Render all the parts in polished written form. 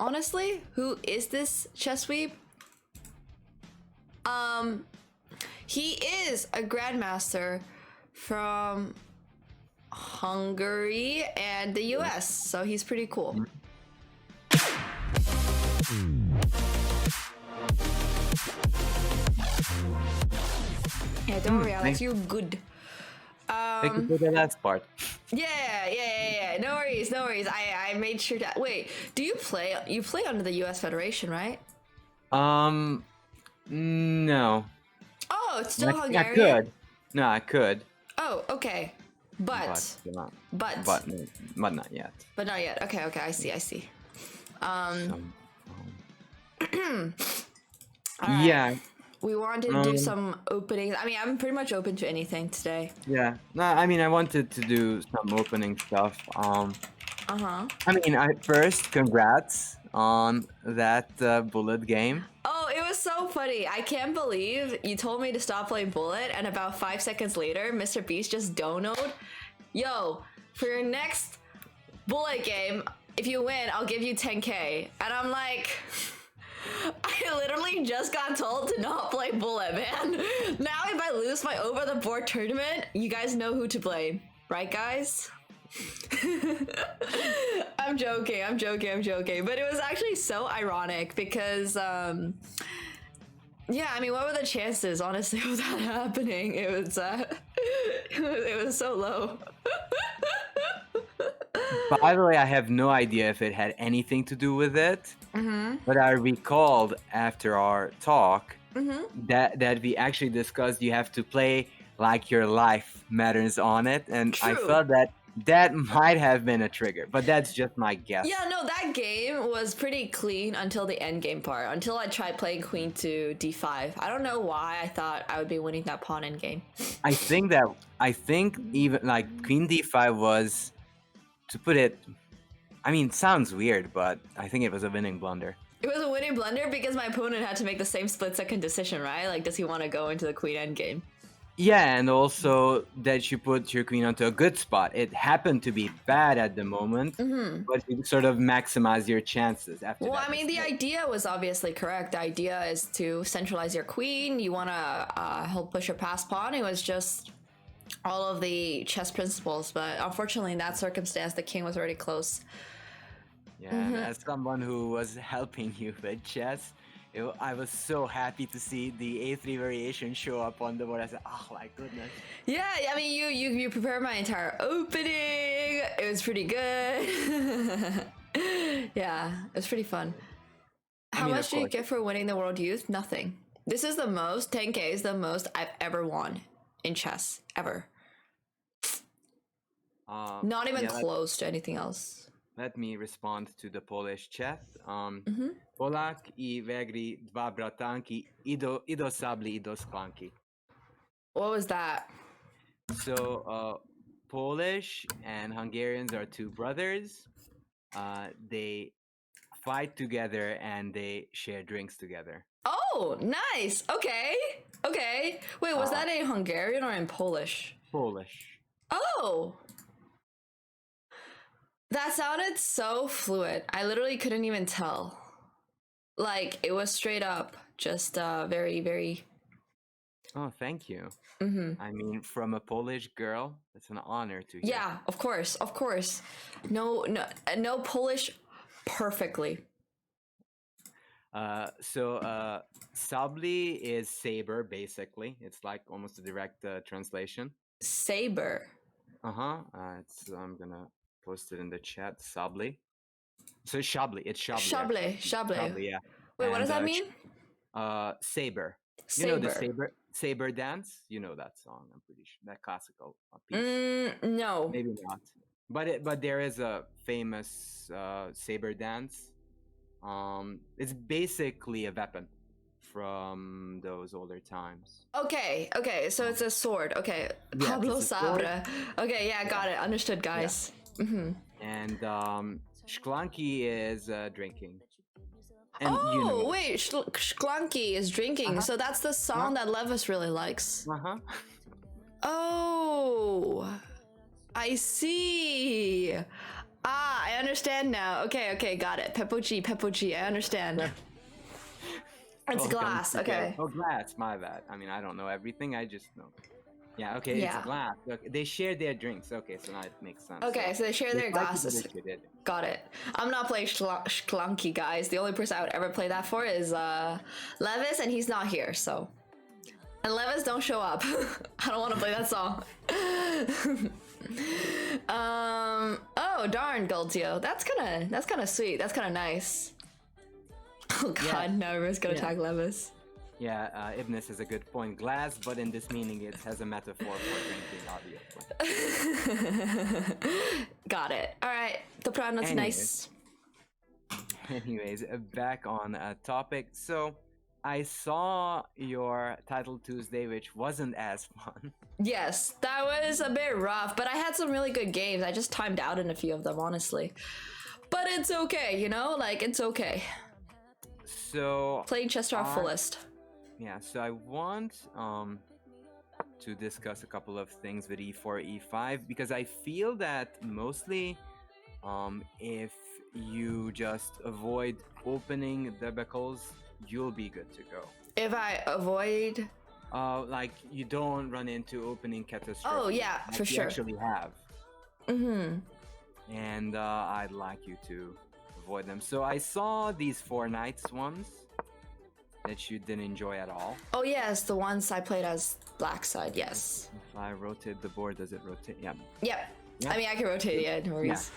honestly. Who is this chess sweep? He is a grandmaster from Hungary and the US, so he's pretty cool. Yeah, don't worry, Alex, you're good. Thank you for the last part. Yeah. No worries. I made sure to wait. Do you play? You play under the U.S. Federation, right? No. Oh, it's still I Hungarian. could. No, I could. Oh, okay. But But not yet. But not yet. Okay. I see. So, Alright. yeah. We wanted to do some openings. I mean, I'm pretty much open to anything today. Yeah. No, I mean, I wanted to do some opening stuff. I mean, first, congrats on that Bullet game. Oh, it was so funny. I can't believe you told me to stop playing Bullet, and about 5 seconds later, Mr. Beast just donoed, yo, for your next Bullet game, if you win, I'll give you 10K. And I'm like, I literally just got told to not play Bullet, man. Now if I lose my over-the-board tournament, you guys know who to blame. Right, guys? I'm joking. But it was actually so ironic because, yeah, I mean, what were the chances, honestly, of that happening? It was, it was so low. By the way, I have no idea if it had anything to do with it, but I recalled after our talk that we actually discussed you have to play like your life matters on it, and True. I felt that might have been a trigger, but that's just my guess. Yeah, no, that game was pretty clean until the end game part, until I tried playing queen to d5. I don't know why I thought I would be winning that pawn end game. I think even like queen d5 was, to put it, I mean, it sounds weird, but I think it was a winning blunder. It was a winning blunder because my opponent had to make the same split-second decision, right? Like, does he want to go into the queen endgame? Yeah, and also that you put your queen onto a good spot. It happened to be bad at the moment, but you sort of maximize your chances after that. Well, I mean, the idea was obviously correct. The idea is to centralize your queen. You want to help push your pass pawn. It was just all of the chess principles, but unfortunately in that circumstance, the king was already close. Yeah, and as someone who was helping you with chess, I was so happy to see the A3 variation show up on the board. I said, oh my goodness. Yeah, I mean, you prepared my entire opening. It was pretty good. Yeah, it was pretty fun. How much do you get for winning the World Youth? Nothing. This is the most, 10K is the most I've ever won in chess, ever. Not even close to anything else. Let me respond to the Polish chat. Polak I Vegri dva bratanki, ido sabli, ido sklanki. What was that? So, Polish and Hungarians are two brothers. They fight together and they share drinks together. Oh, nice. Okay. Wait, was that in Hungarian or in Polish? Polish. Oh. That sounded so fluid. I literally couldn't even tell. Like, it was straight up just very, very... Oh, thank you. I mean, from a Polish girl, it's an honor to hear. Yeah, of course. No Polish perfectly. So sabli is saber, basically. It's like almost a direct translation. Saber. I'm gonna post it in the chat. Sabli. So shabli. It's shabli. Shabli. Yeah. Wait, what does that mean? Saber. Saber. You know the saber dance? You know that song? I'm pretty sure that classical piece. No. Maybe not. But there is a famous saber dance. It's basically a weapon from those older times. Okay, so it's a sword. Okay, Yeah, Pablo Sabre. Okay, yeah, got it. Understood, guys. Yeah. And shklanki is drinking. And, wait, Shklanki is drinking. So that's the song that Levis really likes. Oh, I see. Ah, I understand now. Okay, got it. Peppo G, I understand. It's All glass, comes together. okay. Oh, glass. My bad. I mean, I don't know everything. I just know. Yeah. Okay. It's Yeah. glass. Okay, they share their drinks. Okay, so now it makes sense. Okay, so they share their fight together, glasses. share their drinks. Got it. I'm not playing Clunky, guys. The only person I would ever play that for is Levis, and he's not here, so. And Levis, don't show up. I don't want to play that song. Oh darn, Goldio. That's kind of sweet. That's kind of nice. Oh god, Yeah. Nervous gonna Yeah. tag Levis. Yeah, Ibnis has a good point. Glass, but in this meaning, it has a metaphor for drinking, obviously. Got it. All right, the pronounce nice. Anyways, back on topic. So, I saw your Title Tuesday, which wasn't as fun. Yes, that was a bit rough, but I had some really good games. I just timed out in a few of them, honestly. But it's okay, you know? Like, it's okay. So, Playing chess to our fullest. yeah, so I want to discuss a couple of things with e4, e5, because I feel that mostly if you just avoid opening the buckles, you'll be good to go. If I avoid... Like, you don't run into opening catastrophe. Oh, yeah, like for you sure. actually have. Mm-hmm. And I'd like you to avoid them. So I saw these 4 knights ones that you didn't enjoy at all. Oh, yes, the ones I played as black side, yes. If I rotate the board, does it rotate? Yeah. Yep. Yeah. I mean, I can rotate it, no worries.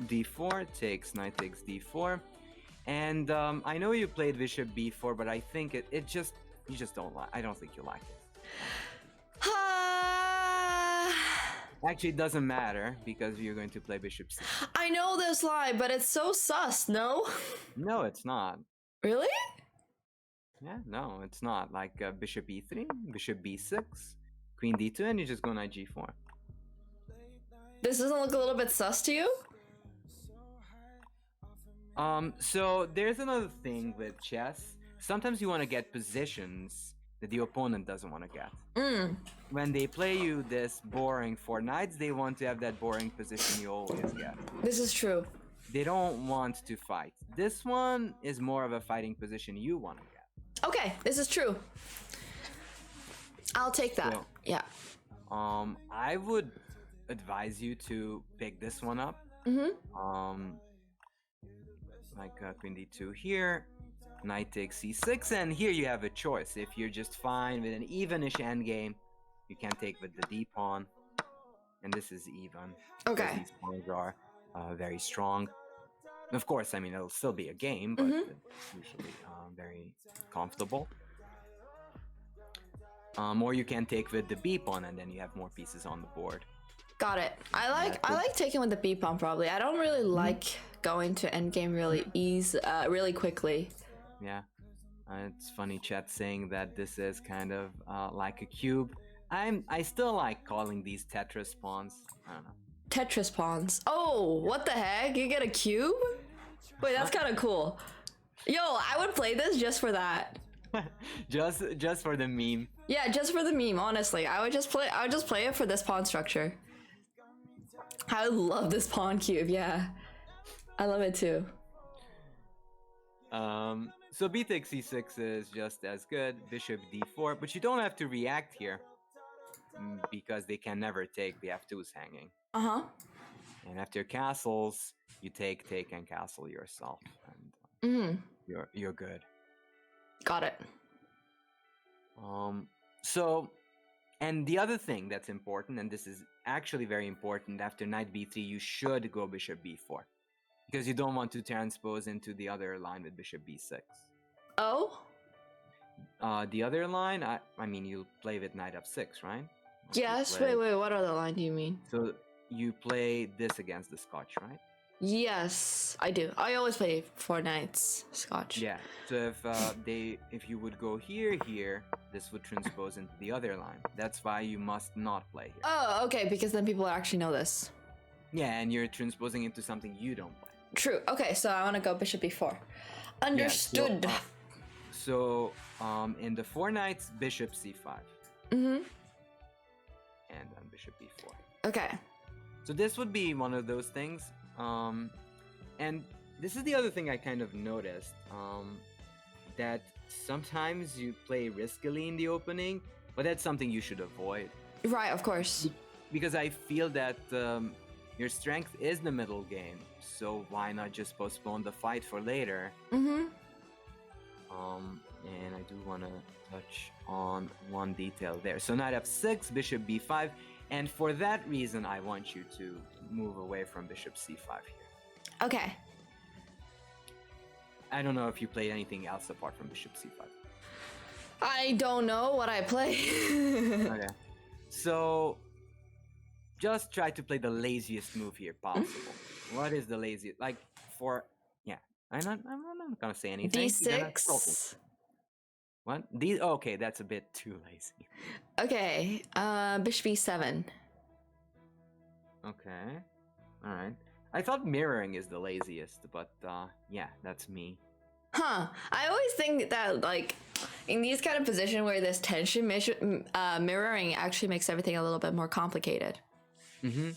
D4 takes, knight takes d4. And I know you played bishop b4, but I think you just don't like. I don't think you like it. Actually, it doesn't matter because you're going to play bishop c. I know this line, but it's so sus, no? No, it's not. Really? Yeah, no, it's not. Like bishop e3, bishop b6, queen d2, and you just go knight g4. This doesn't look a little bit sus to you? So there's another thing with chess. Sometimes you want to get positions that the opponent doesn't want to get. When they play you this boring 4 knights, they want to have that boring position you always get. This is true. They don't want to fight. This one is more of a fighting position you want to get. Okay, this is true. I'll take that. So, yeah. I would advise you to pick this one up. Like queen d2 here, knight takes c6, and here you have a choice. If you're just fine with an evenish endgame, you can take with the d pawn, and this is even. Okay. These pawns are very strong. Of course, I mean, it'll still be a game, but it's usually very comfortable. Or you can take with the b pawn, and then you have more pieces on the board. Got it. I like taking with the b pawn probably. I don't really like going to endgame really quickly. Yeah, it's funny chat saying that this is kind of like a cube. I still like calling these Tetris pawns. I don't know. Tetris pawns. Oh, what the heck? You get a cube? Wait, that's kind of cool. Yo, I would play this just for that. just for the meme. Yeah, just for the meme. Honestly, I would just play it for this pawn structure. I love this pawn cube. Yeah, I love it too. So b takes c6 is just as good. Bishop d4, but you don't have to react here because they can never take. The f2 is hanging. And after castles, you take, and castle yourself, and you're good. Got it. So, and the other thing that's important, and this is actually very important, after knight b3, you should go bishop b4. Because you don't want to transpose into the other line with bishop b6. Oh? The other line, I mean, you play with knight f6, right? Yes, wait, what other line do you mean? So, you play this against the Scotch, right? Yes, I do. I always play 4 knights Scotch. Yeah, so if you would go here, this would transpose into the other line. That's why you must not play here. Oh, okay, because then people actually know this. Yeah, and you're transposing into something you don't play. True. Okay, so I want to go bishop b4. Understood. Yeah, so in the 4 knights, bishop c5. And then bishop b4. Okay. So this would be one of those things. And this is the other thing I kind of noticed, that sometimes you play riskily in the opening, but that's something you should avoid. Right, of course. Because I feel that your strength is the middle game, so why not just postpone the fight for later? Mm-hmm. And I do want to touch on one detail there. So knight f6, bishop b5, and for that reason, I want you to move away from bishop c5 here. Okay. I don't know if you played anything else apart from bishop c5. I don't know what I play. Okay. So just try to play the laziest move here possible. What is the laziest? Like for I'm not gonna say anything. D6. What? Okay, that's a bit too lazy. Okay. Bishop e7. Okay. All right. I thought mirroring is the laziest, but yeah, that's me. Huh. I always think that, like, in these kind of positions where there's tension, mirroring actually makes everything a little bit more complicated. Mm-hmm.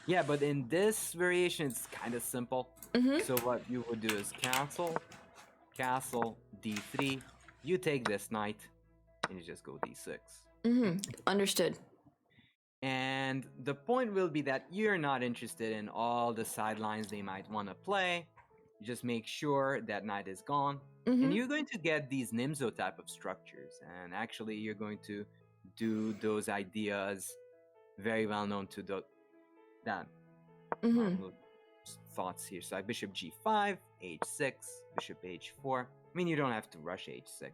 Yeah, but in this variation, it's kind of simple. Mm-hmm. So what you would do is castle, d3. You take this knight, and you just go d6. Mm-hmm. Understood. And the point will be that you're not interested in all the sidelines they might want to play. You just make sure that knight is gone. Mm-hmm. And you're going to get these Nimzo type of structures. And actually, you're going to do those ideas very well known to that thoughts here. So bishop g5, h6, bishop h4. I mean, you don't have to rush h6.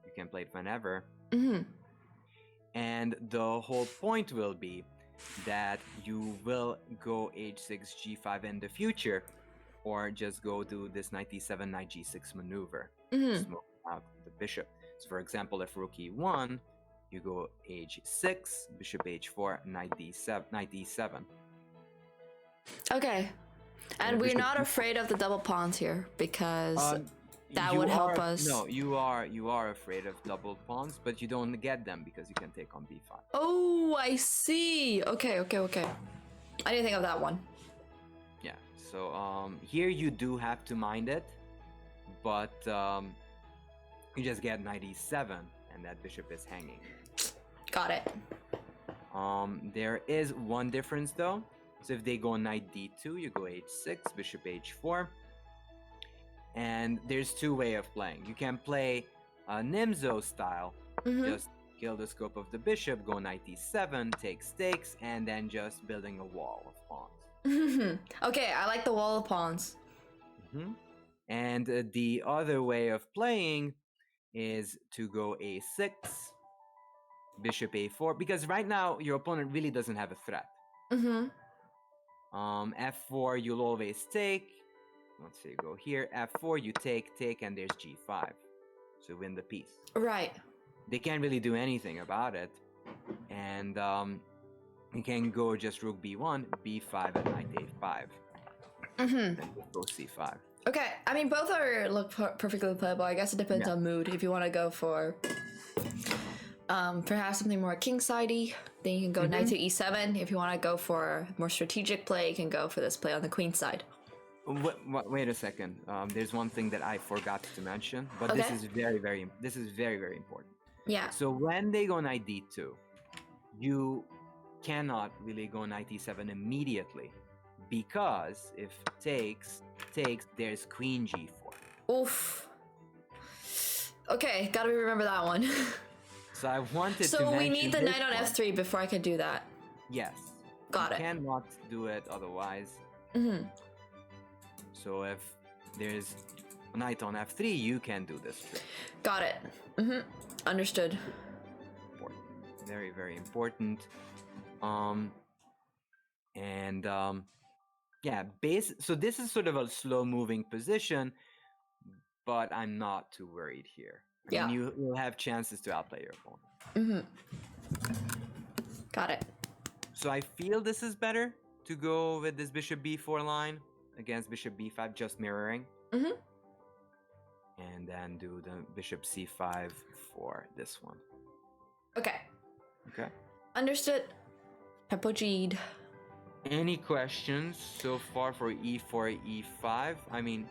You can play it whenever. Mm-hmm. And the whole point will be that you will go h6, g5 in the future, or just go do this knight d7, knight g6 maneuver. Mm-hmm. Smoke out the bishop. So for example, if rook e1, you go h6, bishop h4, knight d7. Okay. And we're not afraid of the double pawns here, because that would help us. No, you are afraid of double pawns, but you don't get them because you can take on b5. Oh, I see. Okay. I didn't think of that one. Yeah. So here you do have to mind it, but you just get knight e7, and that bishop is hanging. Got it. There is one difference though. So if they go knight d2, you go h6, bishop h4. And there's two ways of playing. You can play Nimzo style, just kill the scope of the bishop, go knight d7, take stakes, and then just building a wall of pawns. Okay, I like the wall of pawns. And the other way of playing is to go a6, bishop a4, because right now your opponent really doesn't have a threat. F4, you'll always take. Let's say you go here. F4, you take, and there's g5. So win the piece. Right. They can't really do anything about it. And you can go just rook b1, b5, and knight a5. Then go c5. Okay, I mean, both look perfectly playable. I guess it depends on mood. If you want to go for perhaps something more king-sidey, then you can go knight to e7. If you want to go for more strategic play, you can go for this play on the queen side. Wait a second. There's one thing that I forgot to mention, but this is very, very important. Yeah. So when they go knight d2, you cannot really go knight e7 immediately, because if takes, there's queen g4. Oof. Okay, gotta remember that one. So I wanted to So we mention need the this knight on one. f3 before I can do that. Yes. Got it. You cannot do it otherwise. So if there's a knight on f3, you can do this trick. Got it. Understood. Important. Very, very important. Yeah, so this is sort of a slow-moving position, but I'm not too worried here. I mean, you'll have chances to outplay your opponent. Got it. So I feel this is better to go with this bishop b4 line against bishop b5, just mirroring. And then do the bishop c5 for this one. Okay. Okay. Understood. Pepo G'd. Any questions so far for e4, e5? I mean,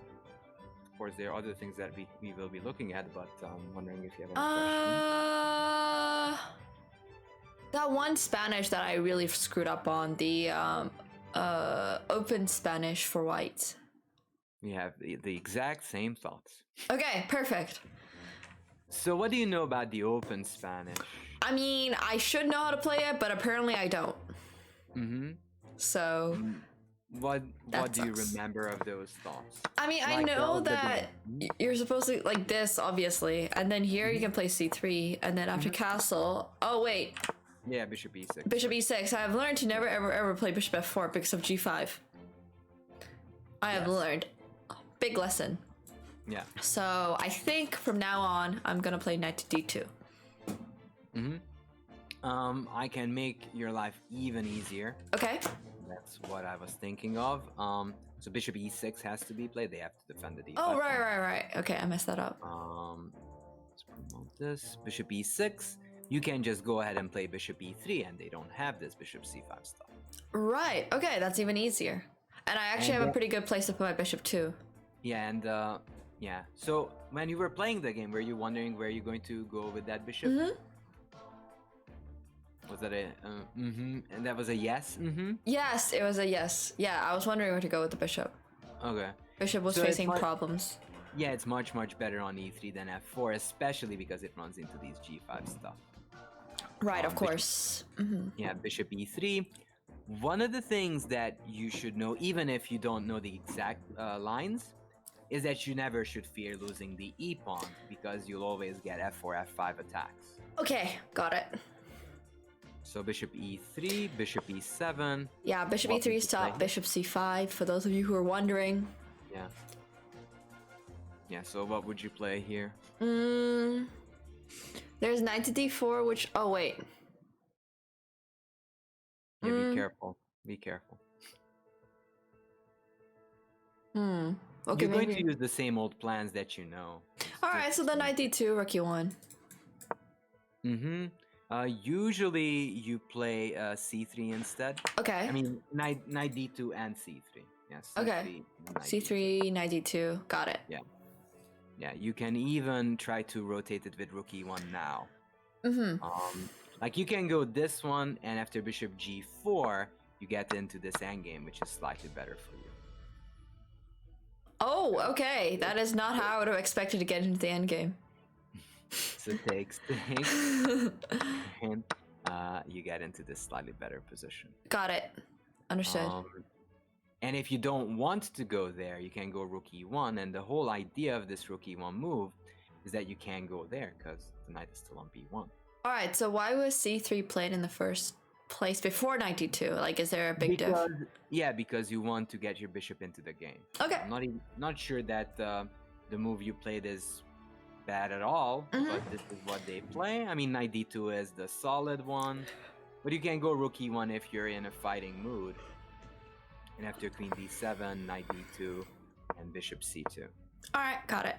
of course, there are other things that we will be looking at, but I'm wondering if you have any questions. That one Spanish that I really screwed up on, the open Spanish for white. We have the exact same thoughts. Okay, perfect. So what do you know about the open Spanish? I mean, I should know how to play it, but apparently I don't. Mm-hmm. So What do you sucks. remember of those thoughts? I mean, I Like know the that you're supposed to like this, obviously, and then here you can play c3, and then after castle. Oh wait, Yeah, bishop e6. bishop e6. I've learned to never ever play bishop f4 because of g5. I have learned. Big lesson. Yeah. So I think from now on, I'm gonna play knight to d2. I can make your life even easier. Okay. That's what I was thinking of. So bishop e6 has to be played. They have to defend the d5. Oh right. Okay, I messed that up. Let's promote this. Bishop e6. You can just go ahead and play bishop e3, and they don't have this bishop c5 stuff. Right. Okay, that's even easier. And I actually have a pretty good place to put my bishop too. Yeah, and yeah. So when you were playing the game, were you wondering where you're going to go with that bishop? Was that a and that was a yes? Yes, it was a yes. Yeah, I was wondering where to go with the bishop. Okay. Bishop was So facing problems. Yeah, it's much better on e3 than f4, especially because it runs into these g5 stuff. Right, of course. Yeah, bishop e3. One of the things that you should know, even if you don't know the exact lines, is that you never should fear losing the e pawn, because you'll always get f4, f5 attacks. Okay, got it. So bishop e3, bishop e7. Yeah, bishop e3 stop, bishop c5, for those of you who are wondering. Yeah. Yeah, so what would you play here? There's knight to d4, which... Oh, wait. Yeah, be careful. Be careful. Okay, You're going to use the same old plans that you know. Alright, so then knight d2, rook e1. Usually you play c3 instead. Okay. I mean, knight d2 and c3. Yes. Okay. C3, knight d2. Got it. Yeah. Yeah, you can even try to rotate it with rook e1 now. Like you can go this one, and after bishop g4, you get into this endgame, which is slightly better for you. Oh, okay. That is not how I would have expected to get into the endgame. So takes, and you get into this slightly better position. Got it. Understood. And if you don't want to go there, you can go rook e1, and the whole idea of this rook e1 move is that you can go there because the knight is still on b1. Alright, so why was c3 played in the first place before knight d2? Like, is there a big difference? Yeah, because you want to get your bishop into the game. Okay. I'm not sure that the move you played is bad at all, but this is what they play. I mean, knight d2 is the solid one, but you can go rook e1 if you're in a fighting mood. And after queen d7, knight d2, and bishop c2. Alright, got it.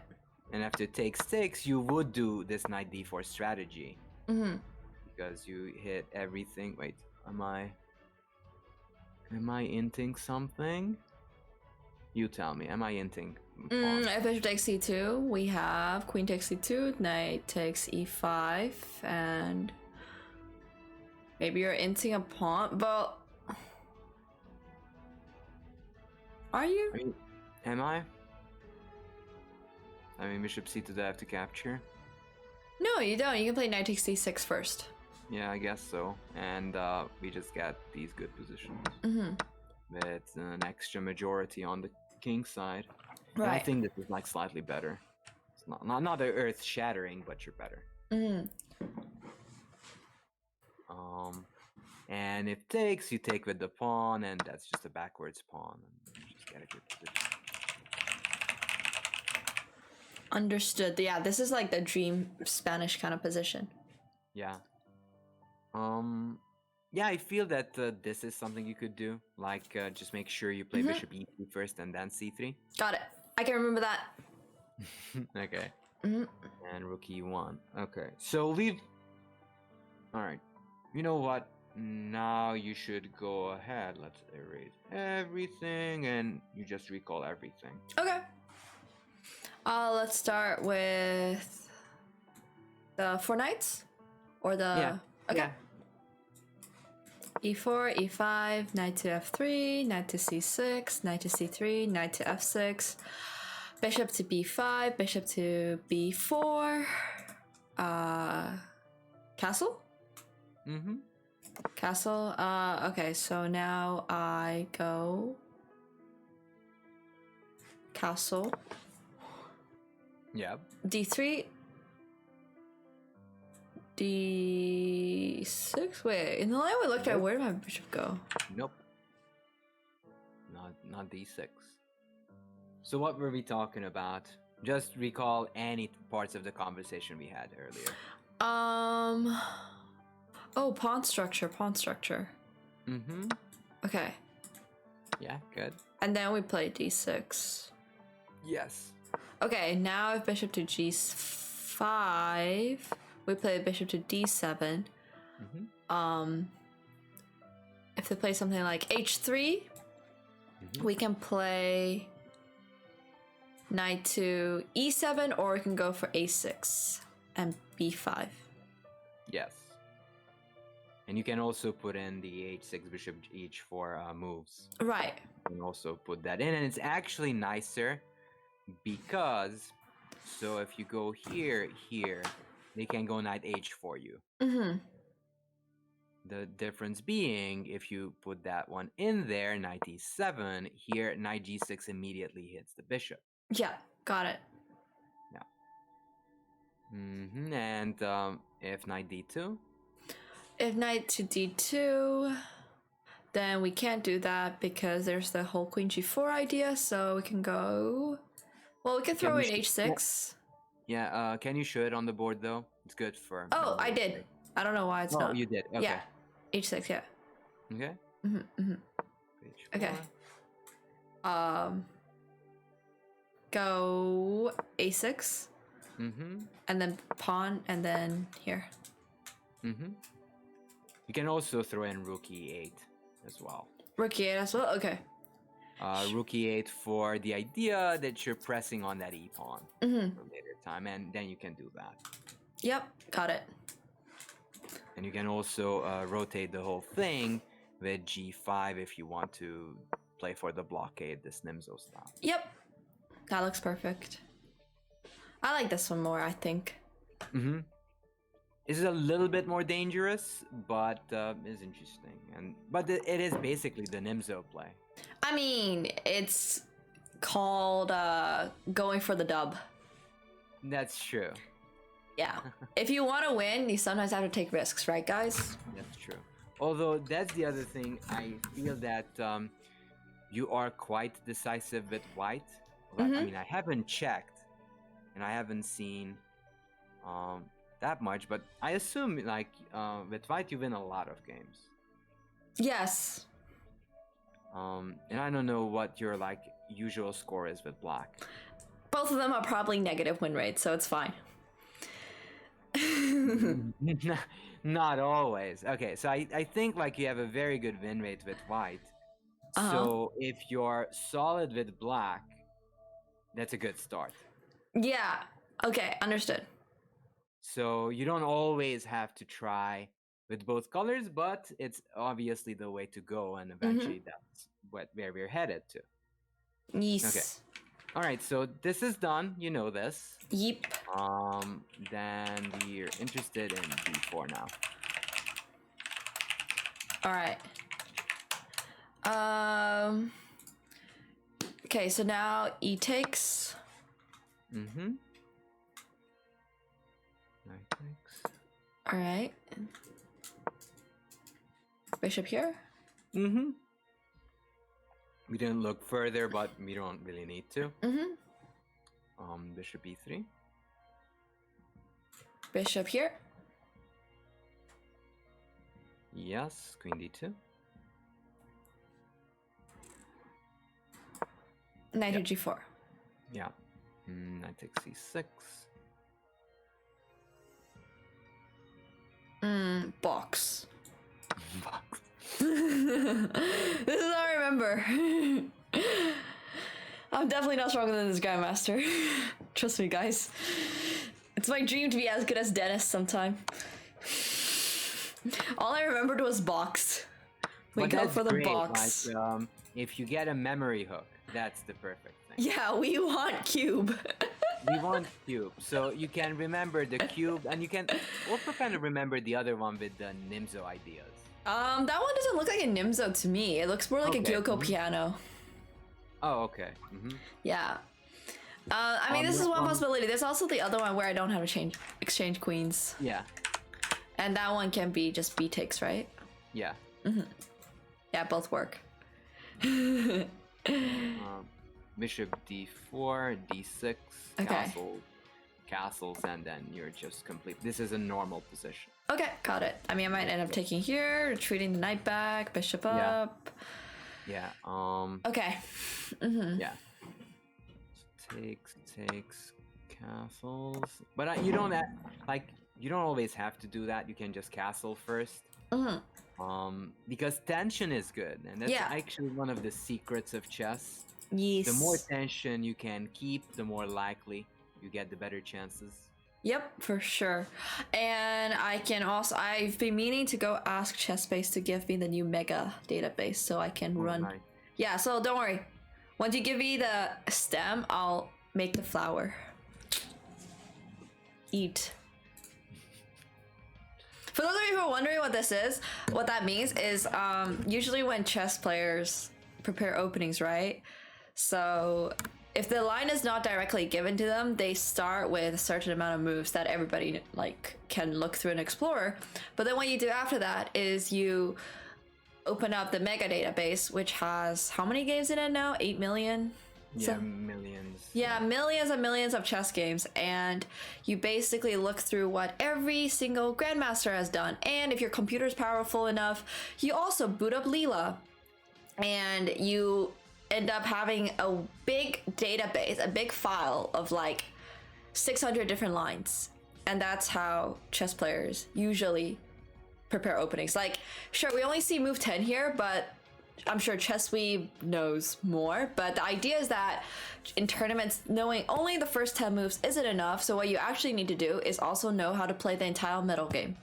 And after takes, you would do this knight d4 strategy. Because you hit everything. Wait, am I inting something? You tell me, am I inting? If bishop takes c2, we have queen takes c2, knight takes e5, and maybe you're inting a pawn, but are you? Am I? I mean, bishop c2 that I have to capture. No, you don't. You can play knight takes c6 first. Yeah, I guess so. And we just got these good positions. With an extra majority on the king side. Right. And I think this is like slightly better. It's not earth shattering, but you're better. And if takes, you take with the pawn, and that's just a backwards pawn. And you just get a good position. Understood. Yeah, this is like the dream Spanish kind of position. Yeah. Yeah, I feel that this is something you could do. Like, just make sure you play bishop e3 first and then c3. Got it. I can remember that. Okay. And rook e1. Okay. So leave... Alright. You know what? now you should go ahead. Let's erase everything and you just recall everything. Okay. Let's start with the 4 knights? Or the... Yeah. Okay. Yeah. E4, E5, knight to F3, knight to C6, knight to C3, knight to F6, bishop to B5, bishop to B4, castle? Mm-hmm. Castle, okay, so now I go castle, Yeah. D3, D6, wait, in the line we looked at, where did my bishop go? Nope. Not D6. So what were we talking about? Just recall any parts of the conversation we had earlier. Oh, pawn structure. Mm-hmm. Okay. Yeah, good. And then we play d6. Yes. Okay, now if bishop to g5, we play bishop to d7. Mm-hmm. If they play something like h3, we can play knight to e7, or we can go for a6 and b5. Yes. And you can also put in the h6 bishop h4 moves. Right. You can also put that in, and it's actually nicer because, so if you go here, they can go knight h for you. Mm-hmm. The difference being, if you put that one in there, knight e7, here knight g6 immediately hits the bishop. Yeah, got it. Yeah. Mm-hmm. And if knight d2? If knight to d2, then we can't do that because there's the whole queen g4 idea, so we can go... Well, we can throw in h6. Yeah, can you show it on the board though? It's good for... Oh, I did. I don't know why it's not. Oh, you did. Okay. Yeah, h6, yeah. Okay. Okay. Go a6. And then pawn, and then here. You can also throw in rook e8 as well. Rook e8 as well? Okay. Rook e8 for the idea that you're pressing on that e pawn for later time, and then you can do that. Yep, got it. And you can also rotate the whole thing with g5 if you want to play for the blockade, this Nimzo style. Yep, that looks perfect. I like this one more, I think. It's a little bit more dangerous, but it's interesting. But it is basically the Nimzo play. I mean, it's called going for the dub. That's true. Yeah. If you want to win, you sometimes have to take risks, right, guys? That's true. Although that's the other thing, I feel that you are quite decisive with white. Like, I mean, I haven't checked, and I haven't seen that much, but I assume like with white you win a lot of games. Yes. And I don't know what your like usual score is with black. Both of them are probably negative win rates, so it's fine. Not always. Okay, so I think like you have a very good win rate with white. So if you're solid with black, that's a good start. Yeah. Okay, understood. So you don't always have to try with both colors, but it's obviously the way to go, and eventually that's where we're headed to. Yes. Okay. All right, so this is done. You know this. Yep. Then we're interested in d4 now. All right. Okay, so now e takes. Knight takes. All right. Bishop here. We didn't look further, but we don't really need to. Bishop e3. Bishop here. Yes, queen d2. Knight to g4. Yeah. Knight takes c6. Box. box. This is how I remember. I'm definitely not stronger than this Grandmaster. Trust me, guys. It's my dream to be as good as Dennis sometime. All I remembered was box. We go for the great. box. Like, if you get a memory hook, that's the perfect thing. Yeah, we want cube. We want cube, so you can remember the cube, and you can also kind of remember the other one with the Nimzo ideas. That one doesn't look like a Nimzo to me. It looks more like a Gyoko piano. Oh, okay. Yeah. I mean, this is one possibility. There's also the other one where I don't have to exchange queens. Yeah. And that one can be just B ticks, right? Yeah. Yeah, both work. Bishop d4, d6, castles, and then you're just complete. This is a normal position. Okay, got it. I mean, I might end up taking here, retreating the knight back, bishop up. Yeah. Okay. Yeah. So takes castles, but you don't you don't always have to do that. You can just castle first. Because tension is good, and that's actually one of the secrets of chess. Yes. The more tension you can keep, the more likely you get the better chances. Yep, for sure. And I've been meaning to go ask ChessBase to give me the new Mega database so I can run. Nice. Yeah, so don't worry. Once you give me the stem, I'll make the flower. Eat. For those of you who are wondering what this is, what that means is usually when chess players prepare openings, right? So if the line is not directly given to them, they start with a certain amount of moves that everybody can look through and explore. But then what you do after that is you open up the Mega database, which has how many games in it now? 8 million? Yeah, millions. Yeah, millions and millions of chess games, and you basically look through what every single Grandmaster has done. And if your computer's powerful enough, you also boot up Leela, and you end up having a big database, a big file of like 600 different lines. And that's how chess players usually prepare openings. Like, sure, we only see move 10 here, but I'm sure ChessWeeb knows more, but the idea is that in tournaments, knowing only the first 10 moves isn't enough, so what you actually need to do is also know how to play the entire middle game.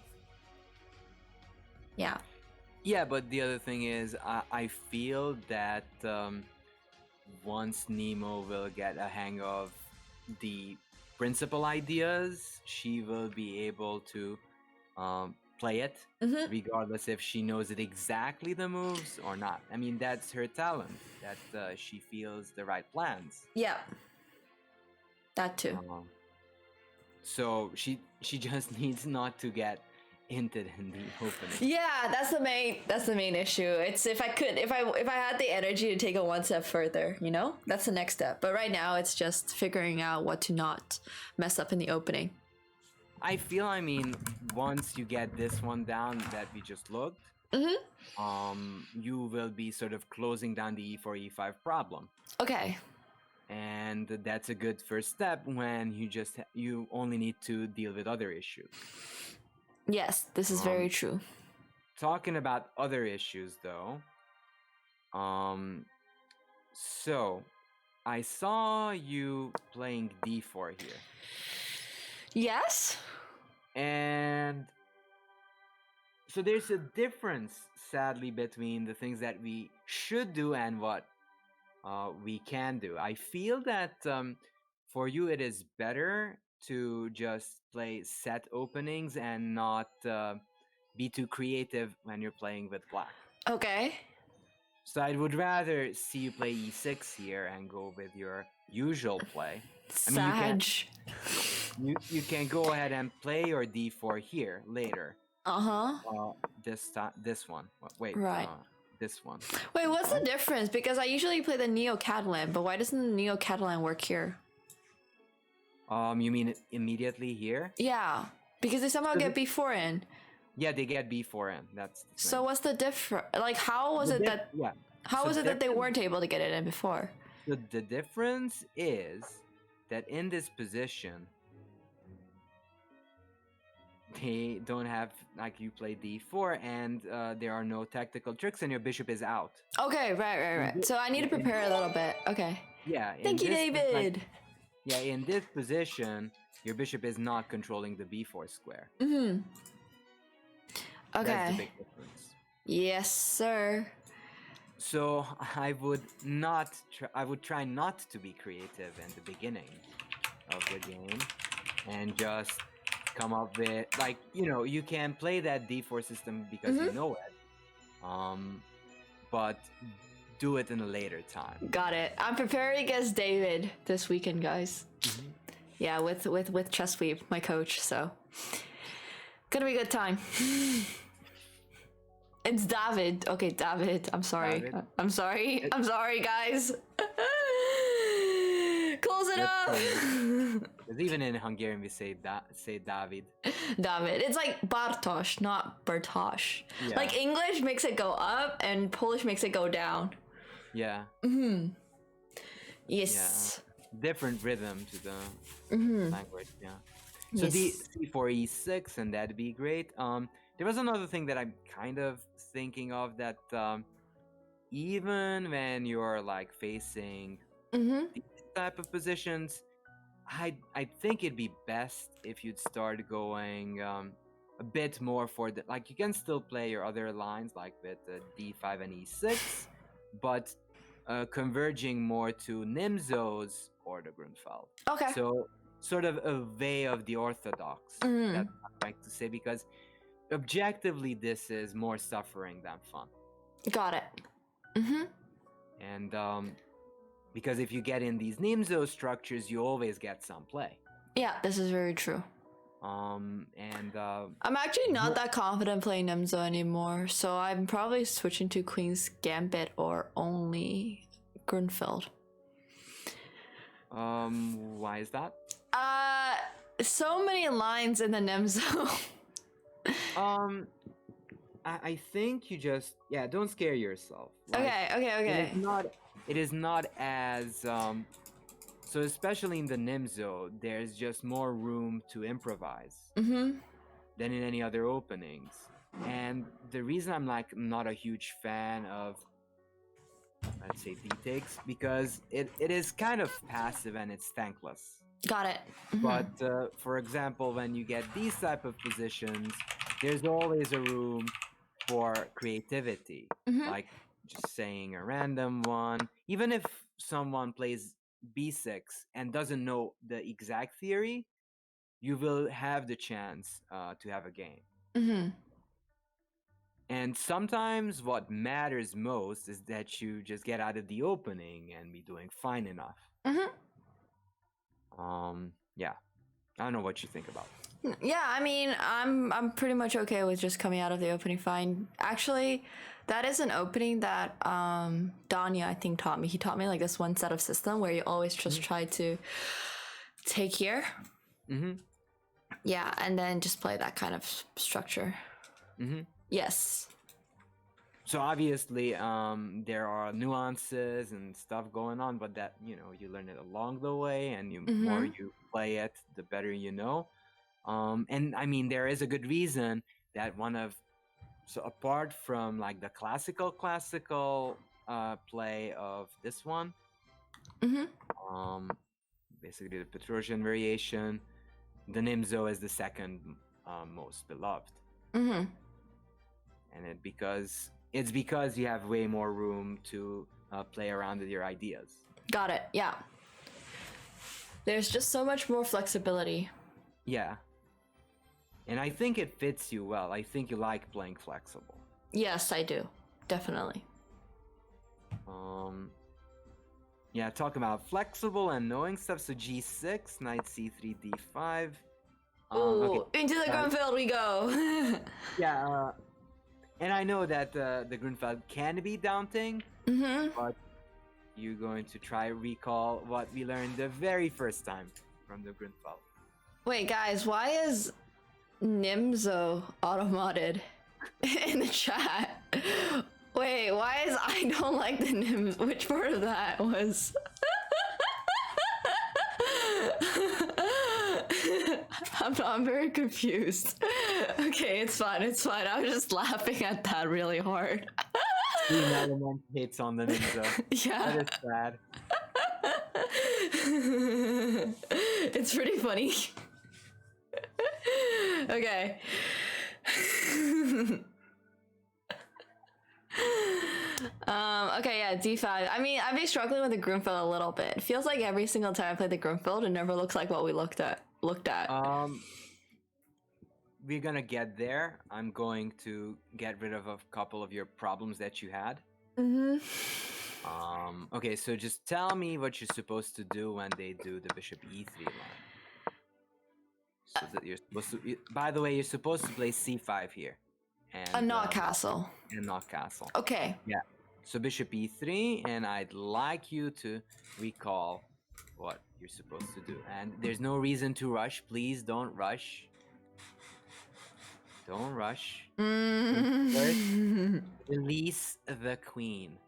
Yeah. Yeah, but the other thing is, I feel that once Nemo will get a hang of the principal ideas, she will be able to play it, regardless if she knows it exactly the moves or not. I mean, that's her talent, that she feels the right plans. Yeah, that too. So she just needs not to get hinted in the opening. Yeah, that's the main issue. It's if I had the energy to take it one step further, you know, that's the next step. But right now, it's just figuring out what to not mess up in the opening. I feel, I mean, once you get this one down that we just looked, you will be sort of closing down the e4, e5 problem. Okay. And that's a good first step when you only need to deal with other issues. Yes, this is very true. Talking about other issues, though, so I saw you playing d4 here. Yes. And so there's a difference, sadly, between the things that we should do and what we can do. I feel that for you it is better to just play set openings and not be too creative when you're playing with black. Okay. So I would rather see you play e6 here and go with your usual play. You can go ahead and play your d4 here later. This one. Wait. Right. This one. Wait, what's the difference? Because I usually play the Neo-Catalan, but why doesn't the Neo-Catalan work here? You mean immediately here? Yeah, because they somehow get b4 in. Yeah, they get b4 in. That's the thing. So what's the difference? Like, how was it that? Yeah. How was it that they weren't able to get it in before? So the difference is that in this position, they don't have, like, you play d4 and there are no tactical tricks and your bishop is out. Okay, right. So I need to prepare a little bit. Okay. Yeah. Thank you, David. In this position, your bishop is not controlling the b4 square. Okay. That's the big difference. Yes, sir. So I would try not to be creative in the beginning of the game and just come up with, like, you can play that d4 system because you know it, but do it in a later time. Got it. I'm preparing against David this weekend, guys. Yeah, with Chess Weave, my coach, so gonna be a good time. It's David. Okay, David. I'm sorry. David. I'm sorry, guys. Close it up. Because even in Hungarian we say David. David. It's like Bartosz, not Bartosz. Yeah. Like English makes it go up and Polish makes it go down. Yeah. Yes. Yeah. Different rhythm to the language. Yeah. So Yes. c4 e6, and that'd be great. There was another thing that I'm kind of thinking of, that even when you're like facing these type of positions, I think it'd be best if you'd start going a bit more for the, like, you can still play your other lines like with d5 and e6, but converging more to Nimzos or the Grunfeld. Okay. So sort of a way of the orthodox, that's what I like to say, because objectively this is more suffering than fun. Got it. And because if you get in these Nimzo structures, you always get some play. Yeah, this is very true. I'm actually not that confident playing Nimzo anymore, so I'm probably switching to Queen's Gambit or only Grunfeld. Why is that? So many lines in the Nimzo. I think you just, don't scare yourself. Like, Okay. It is not as so especially in the Nimzo, there's just more room to improvise than in any other openings. And the reason I'm like not a huge fan of, let's say, D-takes, because it is kind of passive and it's thankless. Got it. But for example, when you get these type of positions, there's always a room for creativity, like just saying a random one. Even if someone plays b6 and doesn't know the exact theory, you will have the chance to have a game. And sometimes what matters most is that you just get out of the opening and be doing fine enough. Yeah, I don't know what you think about it. Yeah, I mean, I'm pretty much okay with just coming out of the opening fine. Actually, that is an opening that Danya, I think, taught me. He taught me like this one set of system where you always just try to take here. Yeah, and then just play that kind of structure. Yes. So obviously, there are nuances and stuff going on, but that, you learn it along the way, and the more you play it, the better you know. And I mean, there is a good reason that so apart from like the classical play of this one, basically the Petrosian variation, the Nimzo is the second most beloved. And it's because you have way more room to play around with your ideas. Got it. Yeah. There's just so much more flexibility. Yeah. And I think it fits you well. I think you like playing flexible. Yes, I do. Definitely. Yeah, talk about flexible and knowing stuff. So g6, knight c3, d5. Into the Grunfeld we go. Yeah, and I know that the Grunfeld can be daunting, but you're going to try recall what we learned the very first time from the Grunfeld. Wait, guys, why is Nimzo automated in the chat? Wait, why is I don't like the Nims? Which part of that was? I'm very confused. Okay, it's fine. It's fine. I was just laughing at that really hard. Steam element hits on the ninja. Yeah. That is sad. It's pretty funny. Okay. Okay, yeah, D5. I mean, I've been struggling with the Grunfeld a little bit. It feels like every single time I play the Grunfeld, it never looks like what we looked at. We're gonna get there. I'm going to get rid of a couple of your problems that you had. Okay, so just tell me what you're supposed to do when they do the bishop e3 line. So that you're supposed to. By the way, you're supposed to play c5 here, and not castle. And not castle. Okay. Yeah. So bishop e3, and I'd like you to recall what you're supposed to do. And there's no reason to rush. Please don't rush. Don't rush. First, release the queen.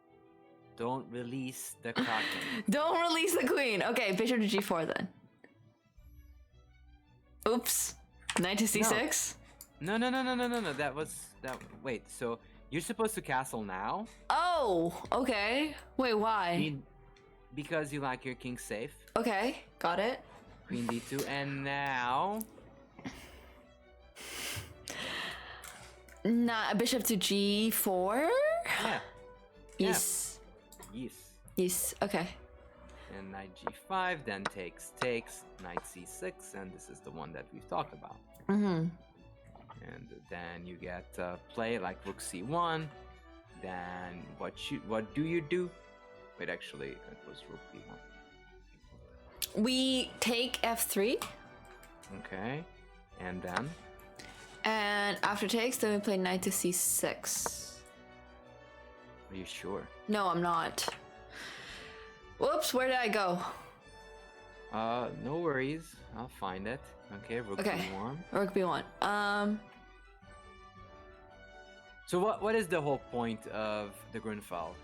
Don't release the kraken. Don't release the queen. Okay, bishop to g4 then. Oops. Knight to c6? No. That was that. Wait. So you're supposed to castle now? Oh, okay. Wait, why? Because you like your king safe. Okay, got it. Queen d2, and now. Not bishop to g4? Yeah. Yes. Yes. Yes. Okay. And knight g5, then takes, knight c6, and this is the one that we've talked about. And then you get play like rook c1. Then what do you do? Wait, actually, it was rook b1. We take f3. Okay, and then. And after takes, then we play knight to c6. Are you sure? No, I'm not. Whoops, where did I go? No worries. I'll find it. Okay, rook b1. Rook b1. So what is the whole point of the Grunfeld?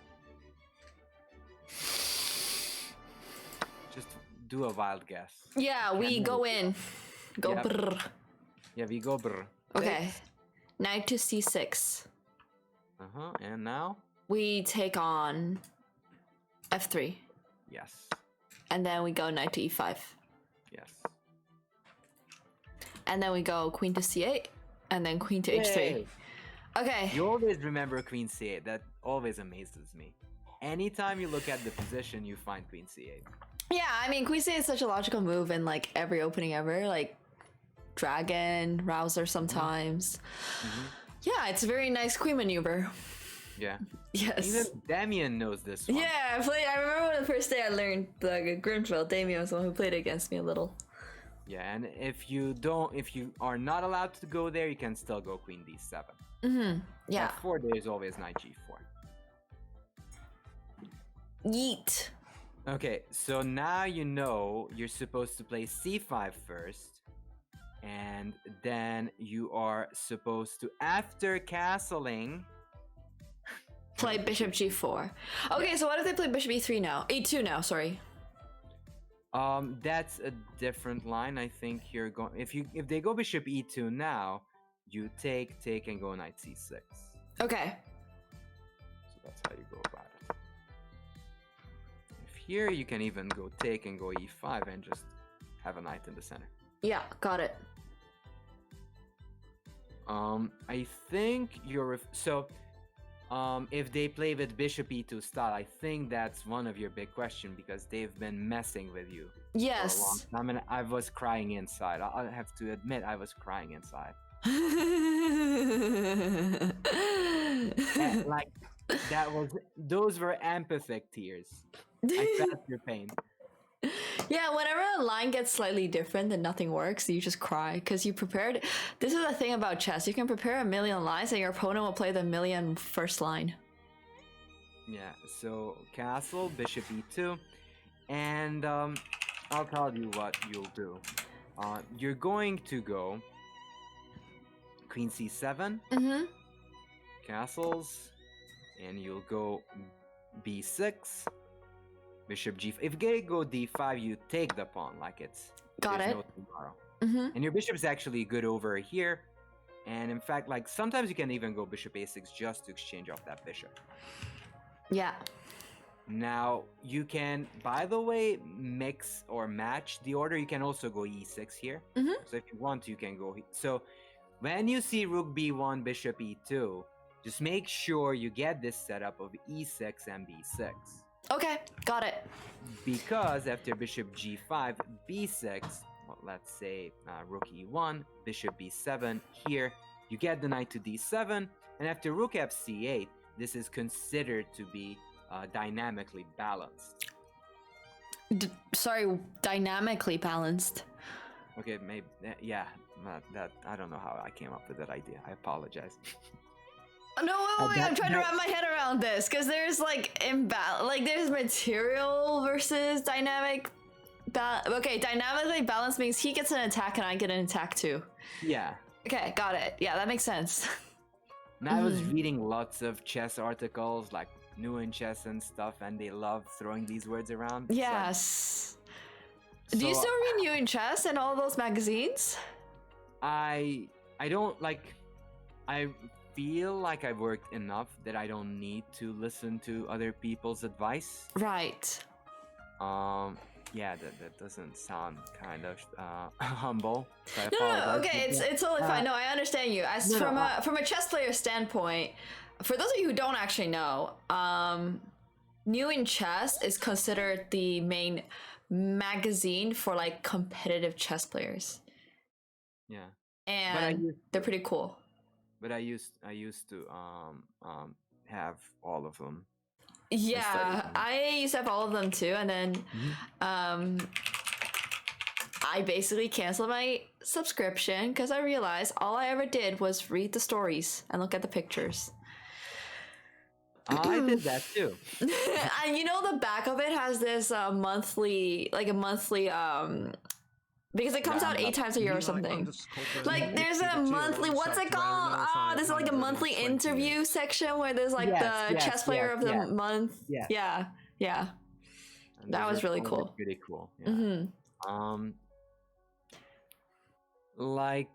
Just do a wild guess. Yeah, we go in. Go brr. Yeah, we go brr. Okay. Knight to c6. And now? We take on f3. Yes. And then we go knight to e5. Yes. And then we go queen to c8. And then queen to h3. Okay. You always remember queen c8. That always amazes me. Anytime you look at the position, you find queen c8. Yeah, I mean, queen c8 is such a logical move in like every opening ever. Like dragon, rouser sometimes. Yeah, it's a very nice queen maneuver. Yeah. Yes. Even Damien knows this one. Yeah, I remember the first day I learned the Grunfeld, Damien was the one who played against me a little. Yeah, and if you are not allowed to go there, you can still go queen d7. Yeah. At 4, there's always knight g4. Yeet. Okay, so now you know you're supposed to play c5 first, and then you are supposed to, after castling, play bishop g4. Okay, so what if they play bishop e3 now? e2 now, sorry. That's a different line. I think you're going, if they go bishop e2 now, you take and go knight c6. Okay. So that's how you go about it. If here you can even go take and go e5 and just have a knight in the center. Yeah, got it. I think you're if they play with bishop e2 style, I think that's one of your big questions because they've been messing with you. Yes. For a long time, and I was crying inside. I have to admit, I was crying inside. Like those were empathic tears. I felt your pain. Yeah, whenever a line gets slightly different then nothing works, you just cry because you prepared. This is the thing about chess. You can prepare a million lines and your opponent will play the million first line. Yeah, so castle, bishop e2, and I'll tell you what you'll do. You're going to go queen c7, castles, and you'll go b6, bishop g5. If they go d5, you take the pawn like it's got it. No tomorrow. And your bishop's actually good over here, And in fact, like sometimes you can even go bishop a6 just to exchange off that bishop. Yeah. Now you can, by the way, mix or match the order. You can also go e6 here. So if you want to, you can go. So when you see rook b1, bishop e2, just make sure you get this setup of e6 and b6. Okay, got it. Because after bishop g5, b6, well, let's say rook e1, bishop b7, here you get the knight to d7, and after rook fc8, this is considered to be dynamically balanced. Sorry, dynamically balanced. Okay, maybe, yeah, that I don't know how I came up with that idea. I apologize. No, wait, I'm trying to wrap my head around this because there's like there's material versus dynamic. Okay, dynamically balanced means he gets an attack and I get an attack too. Yeah. Okay, got it. Yeah, that makes sense. Now I was reading lots of chess articles, like New in Chess and stuff, and they love throwing these words around. Yes. Do you still read New in Chess and all those magazines? I don't like. I feel like I've worked enough that I don't need to listen to other people's advice. Right. Yeah, that doesn't sound kind of humble. So No, okay, it's totally fine. No, I understand you. As from a chess player standpoint, for those of you who don't actually know, New in Chess is considered the main magazine for like competitive chess players. Yeah. And they're pretty cool. But I used to have all of them. Yeah, I used to have all of them too, and then I basically canceled my subscription because I realized all I ever did was read the stories and look at the pictures. I did that too. And you know, the back of it has this monthly because it comes out 8 times a year or something. Like there's a monthly, what's it called? There's like a monthly interview section where there's like the chess player of the month. Yeah. That was really cool. Pretty cool. Yeah. Like,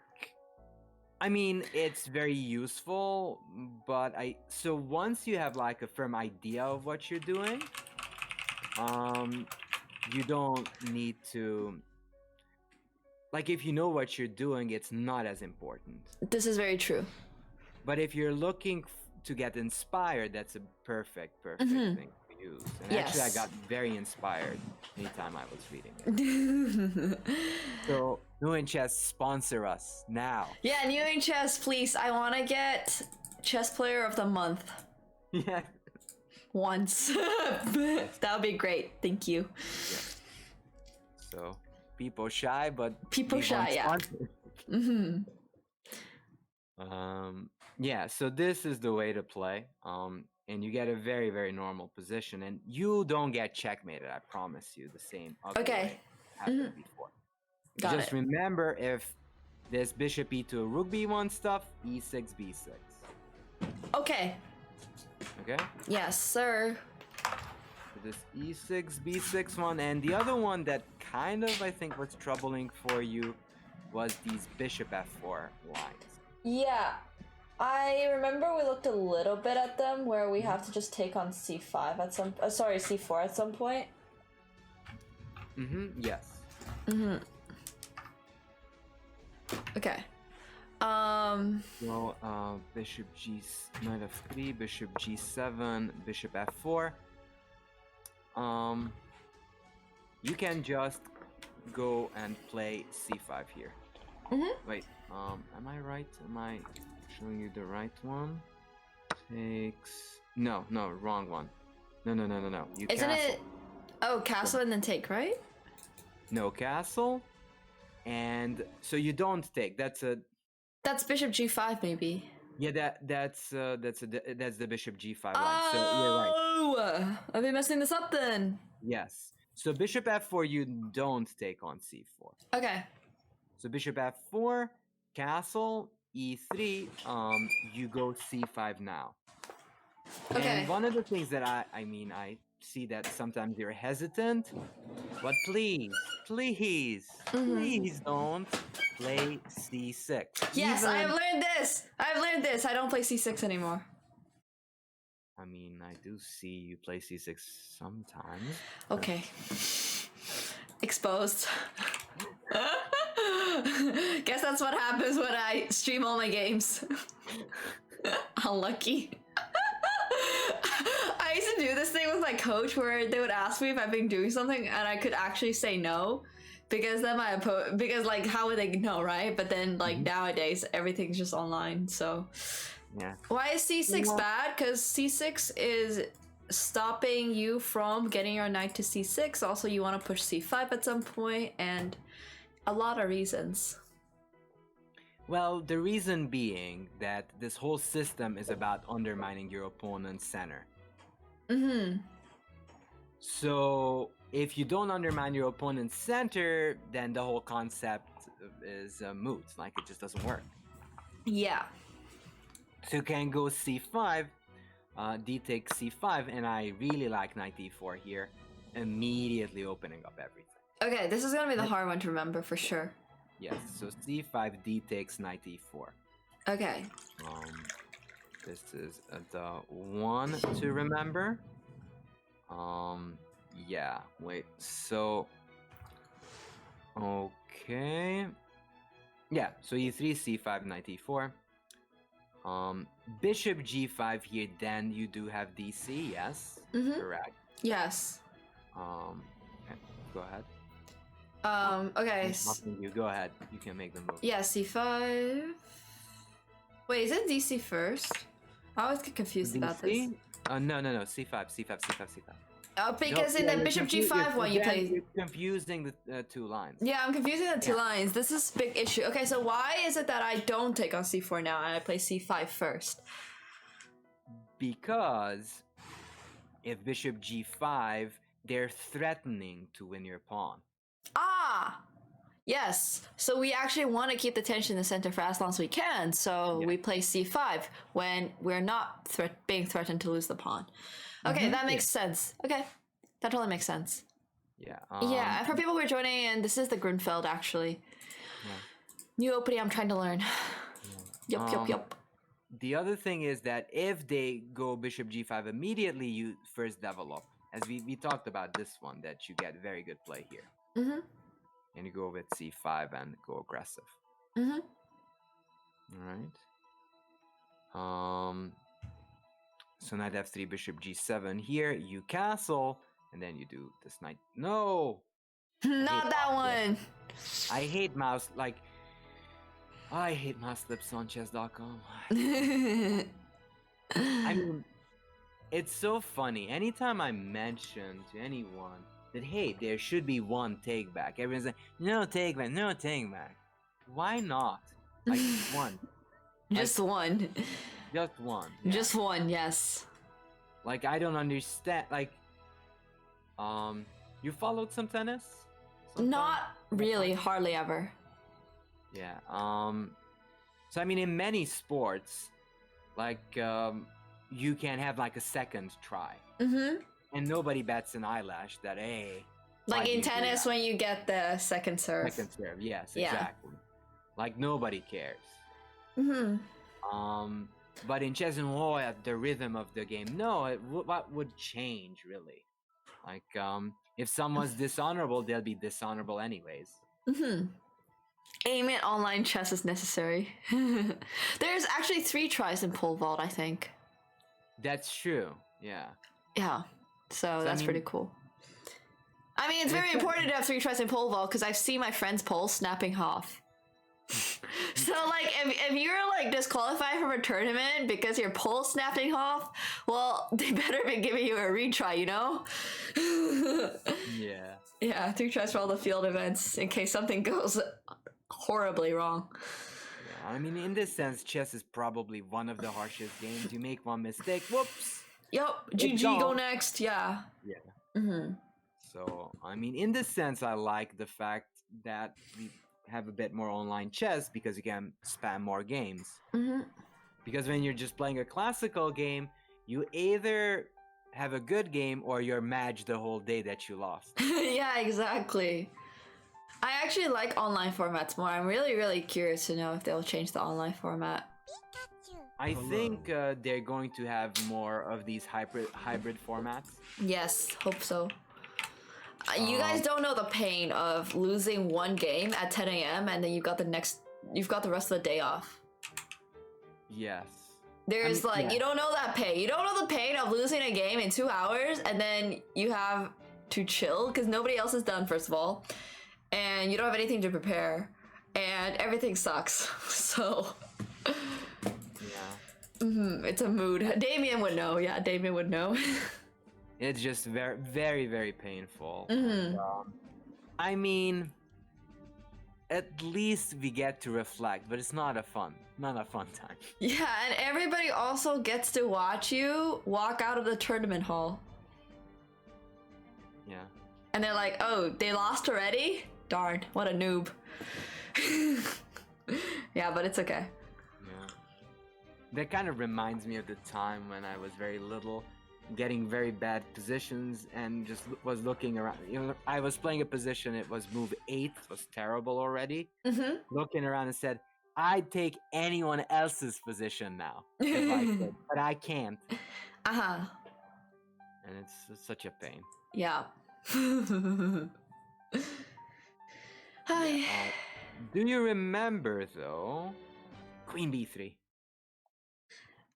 I mean, it's very useful, but so once you have like a firm idea of what you're doing, you don't need to. Like, if you know what you're doing, it's not as important. This is very true. But if you're looking to get inspired, that's a perfect thing to use. And actually, I got very inspired anytime I was reading it. So, New in Chess, sponsor us now. Yeah, New in Chess, please. I want to get Chess Player of the Month. Yeah. Once. That would be great. Thank you. Yeah. So... people shy, but people shy, yeah. Yeah, so this is the way to play. And you get a very, very normal position, and you don't get checkmated, I promise you. The same way happened before. Just remember, if there's bishop e2, rook b1 stuff, e6, b6. Okay. Yes, sir. This e6, b6 one, and the other one that kind of, I think, was troubling for you was these bishop f4 lines. Yeah, I remember we looked a little bit at them where we have to just take on c5 at some, c4 at some point. Yes. Okay. So, bishop knight f3, bishop g7, bishop f4. You can just go and play c5 here. Wait, am I right? Am I showing you the right one? Takes... No, wrong one. No. You Isn't castle. it... Oh, castle and then take, right? No, castle. And so you don't take. That's bishop g5 maybe. Yeah, that's the bishop g5 line. So you're right. Oh, I've been messing this up then. Yes. So bishop f4 you don't take on c4. Okay. So bishop f4, castle, e3, you go c5 now. Okay. And one of the things that I see that sometimes you're hesitant, but please don't. play c6. Yes, I've learned this. I don't play c6 anymore. I mean, I do see you play c6 sometimes. Okay. Exposed. Guess that's what happens when I stream all my games. Unlucky. I used to do this thing with my coach where they would ask me if I've been doing something and I could actually say no. Because then because like how would they know, right? But then like nowadays everything's just online, so yeah. Why is c6 bad? Because c6 is stopping you from getting your knight to c6. Also, you want to push c5 at some point, and a lot of reasons. Well, the reason being that this whole system is about undermining your opponent's center. So if you don't undermine your opponent's center, then the whole concept is moot. Like, it just doesn't work. Yeah. So you can go c5, d takes c5, and I really like knight e4 here, immediately opening up everything. Okay, this is gonna be the hard one to remember for sure. Yes, so c5, d takes knight e4. Okay. This is the one to remember. Yeah, wait, so... Okay... Yeah, so e3, c5, knight e4. Bishop g5 here, then you do have dc, yes? Correct. Yes. Okay, go ahead. Okay. You go ahead. You can make the move. Yeah, c5. Wait, is it dc first? I always get confused about this. No, c5, c5, c5, c5. Oh, because in the bishop g5 one you play... You're confusing the two lines. Yeah, I'm confusing the two lines. This is a big issue. Okay, so why is it that I don't take on c4 now and I play c5 first? Because if bishop g5, they're threatening to win your pawn. Ah! Yes. So we actually want to keep the tension in the center for as long as we can, so we play c5 when we're not being threatened to lose the pawn. Okay, that makes sense. Okay, that totally makes sense. Yeah. Yeah, and for people who are joining in, this is the Grunfeld, actually. New opening I'm trying to learn. Yup. The other thing is that if they go bishop g5 immediately, you first develop. As we talked about this one, that you get very good play here. And you go with c5 and go aggressive. Alright. So knight f3, bishop g7. Here you castle, and then you do this knight. No! Not that one! I hate mouse, like... I hate mouse slips on chess.com. I mean, it's so funny. Anytime I mention to anyone that, hey, there should be one take back, everyone's like, no take back, no take back. Why not? Like, one. Just one. Just one. Yeah. Just one, yes. Like, I don't understand. Like, you followed some tennis? Not really, hardly ever. Yeah. So I mean, in many sports, like, you can have like a second try. And nobody bats an eyelash that, hey. Like in tennis when you get the second serve. Second serve, yes, exactly. Like, nobody cares. But in chess and war, the rhythm of the game, no, what would change, really? Like, if someone's dishonorable, they'll be dishonorable anyways. Aiming at online chess is necessary. There's actually 3 tries in pole vault, I think. That's true, yeah. Yeah, so that's pretty cool. I mean, it's very important to have 3 tries in pole vault because I've seen my friends' poles snapping off. So, like, if you're, like, disqualified from a tournament because your pole snapping off, well, they better be giving you a retry, you know? Yeah. Yeah, 3 tries for all the field events in case something goes horribly wrong. Yeah, I mean, in this sense, chess is probably one of the harshest games. You make one mistake, whoops! Yep, GG, go next, yeah. Yeah. So, I mean, in this sense, I like the fact that we have a bit more online chess because you can spam more games. Because when you're just playing a classical game, you either have a good game or you're mad the whole day that you lost. Yeah, exactly. I actually like online formats more. I'm really, really curious to know if they'll change the online format. I think they're going to have more of these hybrid formats. Yes, hope so. You guys don't know the pain of losing one game at 10 a.m. and then you've got the rest of the day off. Yes. There's you don't know that pain. You don't know the pain of losing a game in 2 hours and then you have to chill because nobody else is done, first of all. And you don't have anything to prepare. And everything sucks. So... it's a mood. Damien would know. Yeah, Damien would know. It's just very, very, very painful. Mm-hmm. I mean, at least we get to reflect, but it's not a fun time. Yeah, and everybody also gets to watch you walk out of the tournament hall. Yeah. And they're like, oh, they lost already? Darn, what a noob. Yeah, but it's okay. Yeah. That kind of reminds me of the time when I was very little, getting very bad positions and just was looking around. You know, I was playing a position, it was move 8, it was terrible already. Mm-hmm. Looking around and said, I'd take anyone else's position now if I could, but I can't. Uh-huh. And it's such a pain. Yeah. Hi. Do you remember though, Queen B3?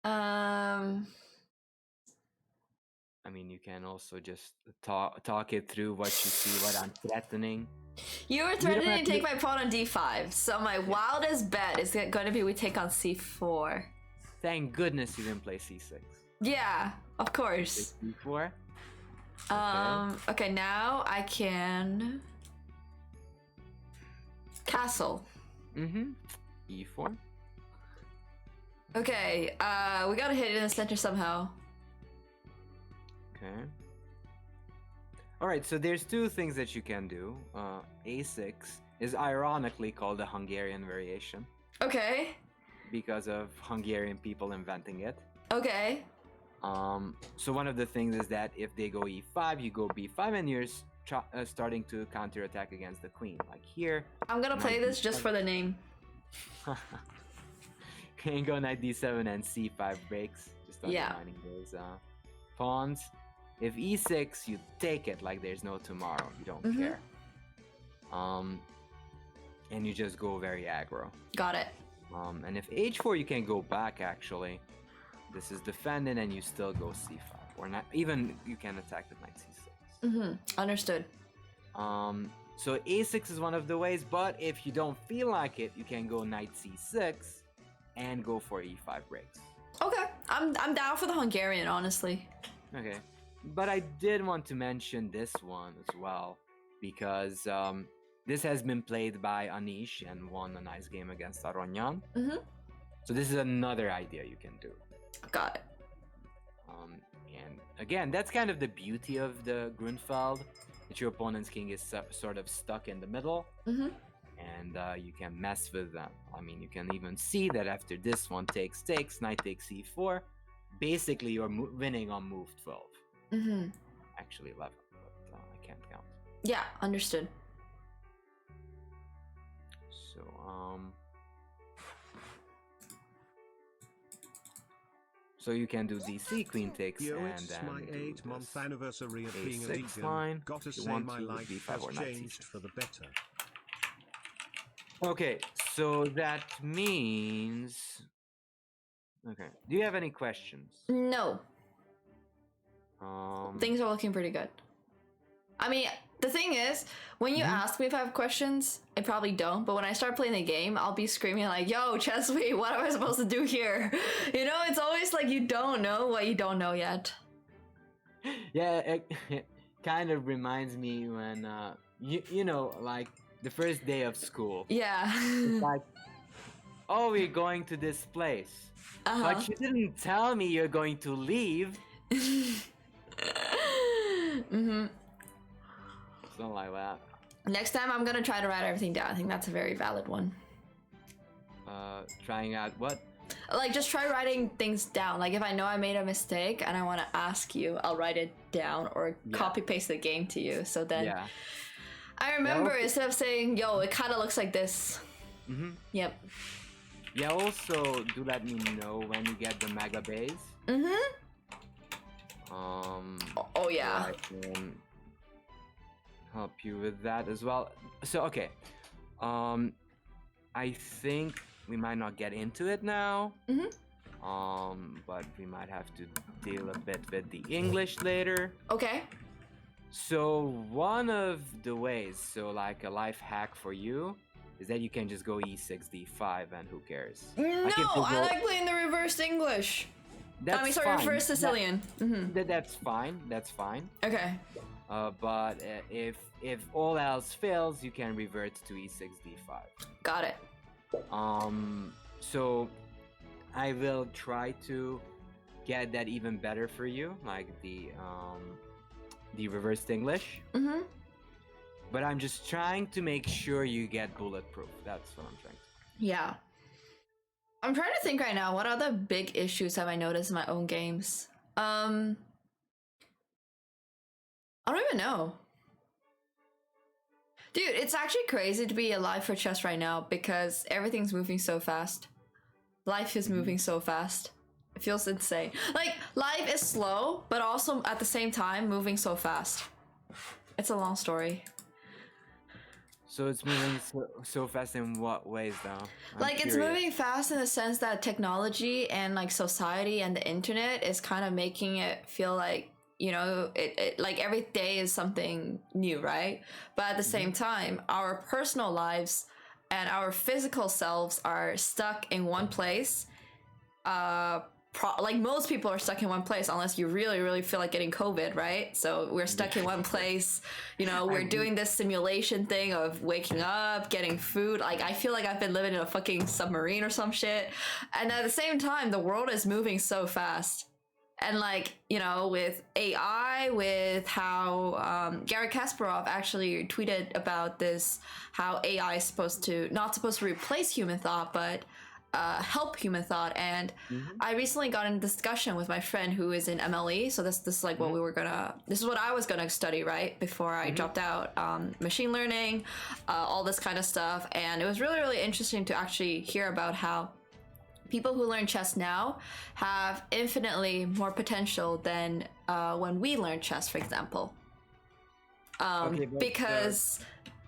I mean, you can also just talk it through what you see, what I'm threatening. You were threatening to take my pawn on d5, so my wildest bet is going to be we take on c4. Thank goodness you didn't play c6. Yeah, of course. c4? Okay, now I can... Castle. Mm-hmm. e4. Okay, we gotta hit it in the center somehow. Okay. Alright, so there's two things that you can do. A6 is ironically called the Hungarian Variation. Okay. Because of Hungarian people inventing it. Okay. So one of the things is that if they go e5, you go b5, and you're starting to counterattack against the queen. Like here. I'm gonna play this just for the name. Can go knight d7 and c5 breaks. Just undermining those pawns. If e6, you take it like there's no tomorrow. You don't care. And you just go very aggro. Got it. And if h4, you can go back actually. This is defended and you still go c5. Or not, even you can attack with knight c6. Understood. So a6 is one of the ways, but if you don't feel like it, you can go knight c6 and go for e5 breaks. Okay, I'm down for the Hungarian, honestly. Okay, but I did want to mention this one as well, because this has been played by Anish and won a nice game against Aronyan. So this is another idea you can do. Got it. And again, that's kind of the beauty of the Grunfeld, that your opponent's king is sort of stuck in the middle, and you can mess with them. I mean, you can even see that after this one takes, knight takes e4, basically you're winning on move 12. Actually 11, but I can't count. Yeah, understood. So, so you can do DC, queen takes, Yo, and it's then my 8-month anniversary of being a A6 vegan. line. Gotta If you say want my to, life B5 has or knight changed C6. for the better. Okay, so that means... Okay, do you have any questions? No. Things are looking pretty good. I mean, the thing is, when you ask me if I have questions, I probably don't, but when I start playing the game, I'll be screaming like, yo, Chesley, what am I supposed to do here? You know, it's always like you don't know what you don't know yet. Yeah, it kind of reminds me when, you know, like the first day of school. Yeah. It's like, oh, we're going to this place. But you didn't tell me you're going to leave. Something like that. Next time I'm gonna try to write everything down. I think that's a very valid one. Trying out what? Like, just try writing things down. Like, if I know I made a mistake and I want to ask you, I'll write it down or copy paste the game to you. So then I remember okay. instead of saying, yo, it kind of looks like this. Mm-hmm. Yep. Yeah, also do let me know when you get the mega base. Mm-hmm. Oh, So yeah. I can help you with that as well. So okay. I think we might not get into it now. Mm-hmm. But we might have to deal a bit with the English later. Okay. So one of the ways, so like a life hack for you, is that you can just go e6 d5 and who cares? No, Like if they I go- like playing the reversed English. That's I mean, sorry, fine. reverse Sicilian. That's fine. That's fine. Okay. But if all else fails, you can revert to e6 d5. Got it. So I will try to get that even better for you, like the reversed English. Mm-hmm. But I'm just trying to make sure you get bulletproof. That's what I'm trying to. Yeah. I'm trying to think right now, what other big issues have I noticed in my own games? I don't even know. Dude, it's actually crazy to be alive for chess right now because everything's moving so fast. Life is moving so fast. It feels insane. Like, life is slow, but also at the same time moving so fast. It's a long story. So it's moving so fast in what ways, though? Like, it's moving fast in the sense that technology and like society and the internet is kind of making it feel like, you know, it like every day is something new, right? But at the same time, our personal lives and our physical selves are stuck in one place. Like most people are stuck in one place unless you really, really feel like getting COVID, right? So we're stuck in one place. You know, we're doing this simulation thing of waking up, getting food. Like, I feel like I've been living in a fucking submarine or some shit. And at the same time, the world is moving so fast. And like, you know, with AI, with how Gary Kasparov actually tweeted about this, how AI is not supposed to replace human thought, but help human thought. And I recently got in a discussion with my friend who is in MLE. So this is like what this is what I was gonna study, right? Before I dropped out, machine learning, all this kind of stuff. And it was really, really interesting to actually hear about how people who learn chess now have infinitely more potential than when we learned chess, for example. Because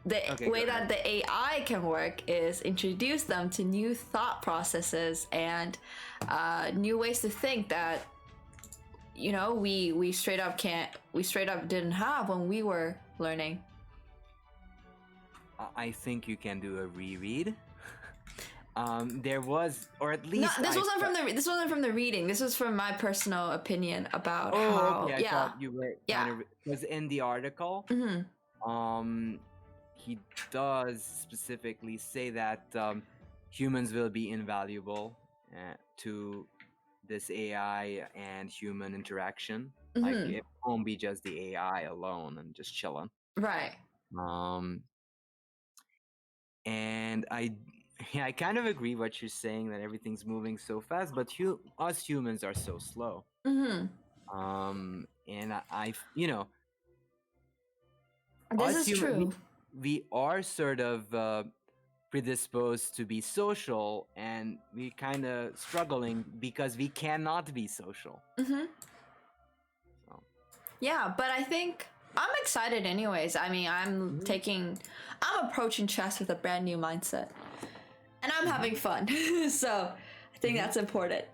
the way that the AI can work is introduce them to new thought processes and new ways to think that, you know, we straight up didn't have when we were learning. I think you can do a reread. There was, or at least No, this wasn't from the reading. This was from my personal opinion about how. Okay, I thought you were. Because in the article, he does specifically say that humans will be invaluable to this AI and human interaction. Like, it won't be just the AI alone and just chilling. Right. And I kind of agree what you're saying, that everything's moving so fast, but us humans are so slow. And I you know, this is true. We are sort of predisposed to be social, and we kind of struggling because we cannot be social. So. Yeah, but I think I'm excited anyways. I mean, I'm approaching chess with a brand new mindset. And I'm having fun. So I think that's important.